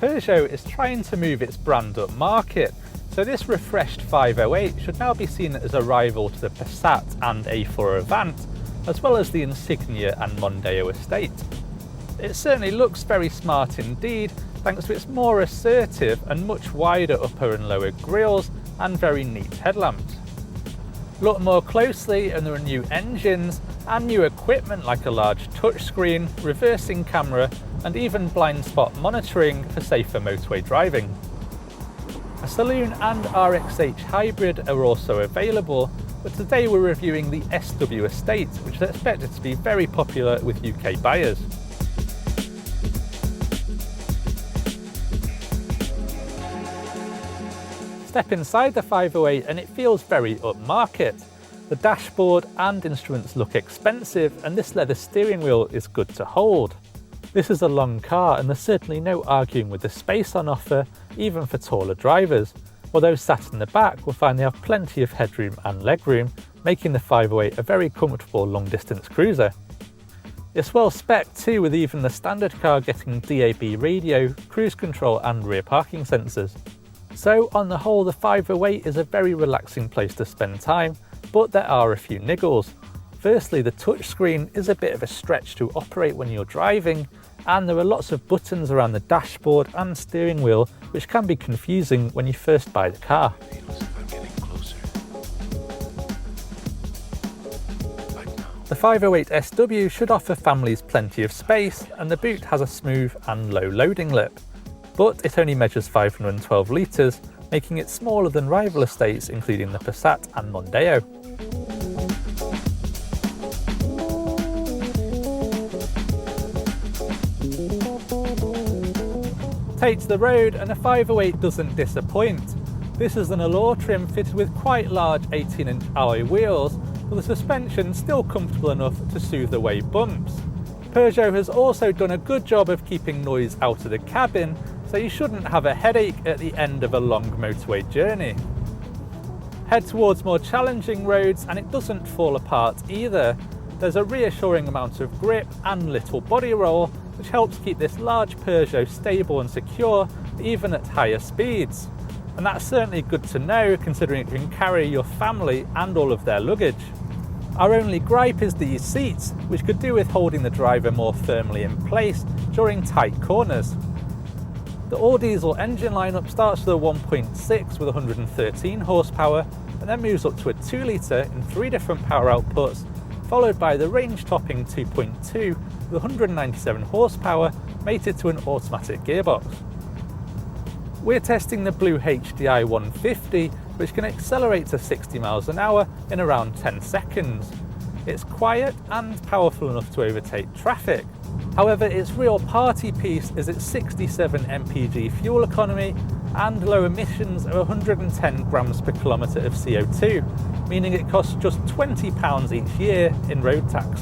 Peugeot is trying to move its brand up market, so this refreshed 508 should now be seen as a rival to the Passat and A4 Avant, as well as the Insignia and Mondeo estate. It certainly looks very smart indeed, thanks to its more assertive and much wider upper and lower grilles and very neat headlamps. Look more closely and there are new engines and new equipment like a large touchscreen, reversing camera and even blind spot monitoring for safer motorway driving. A saloon and RXH hybrid are also available, but today we're reviewing the SW estate, which is expected to be very popular with UK buyers. Step inside the 508 and it feels very upmarket. The dashboard and instruments look expensive and this leather steering wheel is good to hold. This is a long car and there's certainly no arguing with the space on offer, even for taller drivers, while those sat in the back will find they have plenty of headroom and legroom, making the 508 a very comfortable long distance cruiser. It's well spec'd too, with even the standard car getting DAB radio, cruise control and rear parking sensors. So on the whole, the 508 is a very relaxing place to spend time, but there are a few niggles. Firstly, the touchscreen is a bit of a stretch to operate when you're driving, and there are lots of buttons around the dashboard and steering wheel which can be confusing when you first buy the car. The 508 SW should offer families plenty of space, and the boot has a smooth and low loading lip. But it only measures 512 litres, making it smaller than rival estates including the Passat and Mondeo. Take to the road and the 508 doesn't disappoint. This is an Allure trim fitted with quite large 18-inch alloy wheels, but the suspension still comfortable enough to soothe away bumps. Peugeot has also done a good job of keeping noise out of the cabin, so you shouldn't have a headache at the end of a long motorway journey. Head towards more challenging roads and it doesn't fall apart either. There's a reassuring amount of grip and little body roll, which helps keep this large Peugeot stable and secure even at higher speeds. And that's certainly good to know, considering it can carry your family and all of their luggage. Our only gripe is these seats, which could do with holding the driver more firmly in place during tight corners. The all-diesel engine lineup starts with a 1.6 with 113 horsepower and then moves up to a 2 litre in 3 different power outputs, followed by the range-topping 2.2 with 197 horsepower mated to an automatic gearbox. We're testing the Blue HDI 150, which can accelerate to 60 miles an hour in around 10 seconds. It's quiet and powerful enough to overtake traffic. However, its real party piece is its 67 mpg fuel economy and low emissions of 110 grams per kilometre of CO2, meaning it costs just £20 each year in road tax.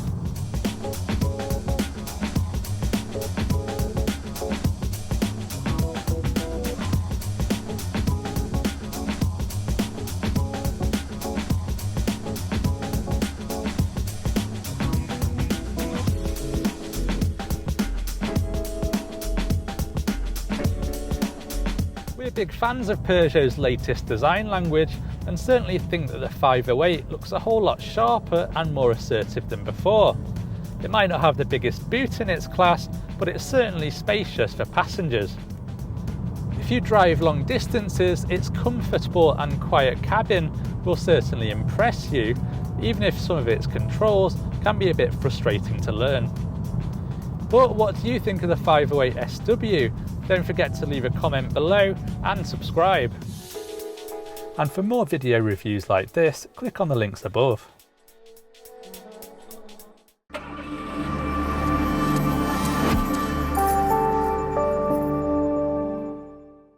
We're big fans of Peugeot's latest design language and certainly think that the 508 looks a whole lot sharper and more assertive than before. It might not have the biggest boot in its class, but it's certainly spacious for passengers. If you drive long distances, its comfortable and quiet cabin will certainly impress you, even if some of its controls can be a bit frustrating to learn. But what do you think of the 508 SW? Don't forget to leave a comment below and subscribe. And for more video reviews like this, click on the links above.